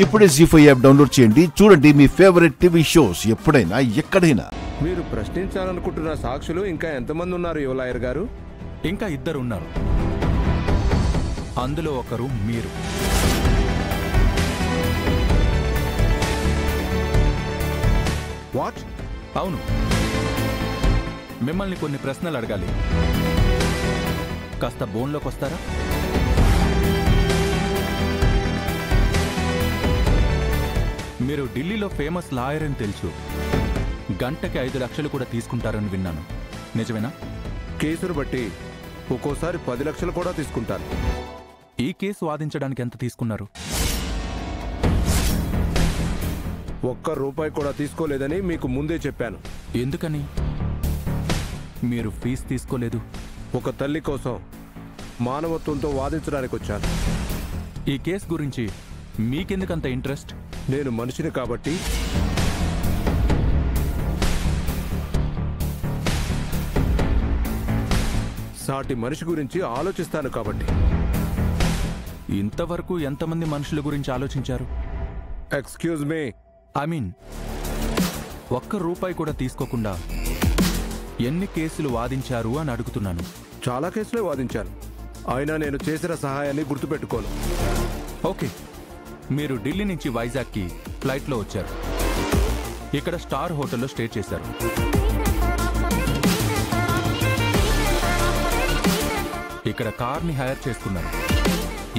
ఇప్పుడే జీ5 app download చేయండి. చూడండి మీ ఫేవరెట్ టీవీ షోస్ ఎప్పుడైనా ఎక్కడైనా. మీరు ప్రశ్నించాలనుకుంటున్న సాక్షులు ఇంకా ఎంతమంది ఉన్నారు యువలాయర్ గారు? ఇంకా 2 ఉన్నారు. అందులో ఒకరు మీరు. వాట్? అవును, మిమ్మల్ని కొన్ని ప్రశ్నలు అడగాలి. కాస్త బోన్లోకి వస్తారా? మీరు ఢిల్లీలో ఫేమస్ లాయర్ అని తెలుసు. గంటకి 5 లక్షలు కూడా తీసుకుంటారని విన్నాను. నిజమేనా? కేసును బట్టి ఒక్కోసారి 10 లక్షలు కూడా తీసుకుంటారు. ఈ కేసు వాదించడానికి ఎంత తీసుకున్నారు? ₹1 కూడా తీసుకోలేదని మీకు ముందే చెప్పాను. ఎందుకని మీరు ఫీజు తీసుకోలేదు? ఒక తల్లి కోసం మానవత్వంతో వాదించడానికి వచ్చాను. ఈ కేసు గురించి మీకెందుకంత ఇంట్రెస్ట్? నేను మనిషిని కాబట్టి. సాటి మనిషి గురించి ఆలోచిస్తాను కాబట్టి. ఇంతవరకు ఎంతమంది మనుషుల గురించి ఆలోచించారు? ఎక్స్క్యూజ్ మీ, ఐ మీన్ ₹1 కూడా తీసుకోకుండా ఎన్ని కేసులు వాదించారు అని అడుగుతున్నాను. చాలా కేసులే వాదించాను. అయినా నేను చేసిన సహాయాన్ని గుర్తుపెట్టుకోను. ఓకే, మీరు ఢిల్లీ నుంచి వైజాగ్కి ఫ్లైట్లో వచ్చారు. ఇక్కడ స్టార్ హోటల్లో స్టే చేశారు. ఇక్కడ కార్ని హైర్ చేసుకున్నారు.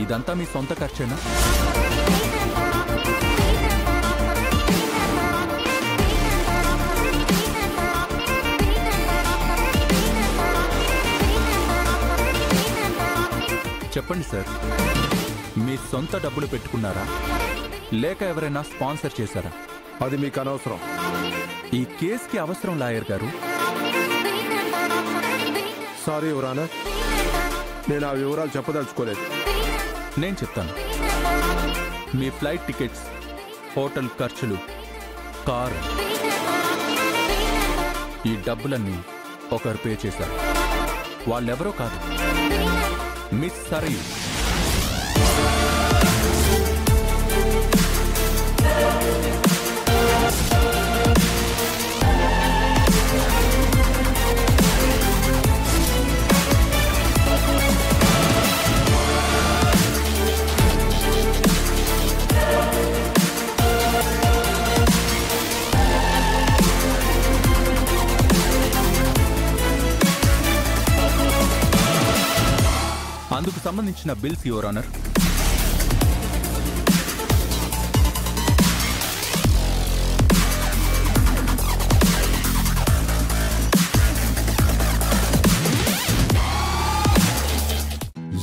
ఇదంతా మీ సొంత ఖర్చేనా? చెప్పండి సార్, మీ సొంత డబ్బులు పెట్టుకున్నారా లేక ఎవరైనా స్పాన్సర్ చేశారా? అది మీకు అనవసరం. ఈ కేసుకి అవసరం లాయర్ గారు. సారీ యువర్ ఆనర్, నేను ఆ వివరాలు చెప్పదలుచుకోలేదు. నేను చెప్తాను. మీ ఫ్లైట్ టికెట్స్, హోటల్ ఖర్చులు, కారు, ఈ డబ్బులన్నీ ఒకరు పే చేశారు. వాళ్ళెవరో కాదు, మిస్ సరీ. అందుకు సంబంధించిన బిల్స్ యువర్ ఆనర్.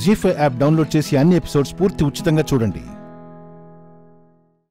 జీ5 యాప్ డౌన్లోడ్ చేసి అన్ని ఎపిసోడ్స్ పూర్తి ఉచితంగా చూడండి.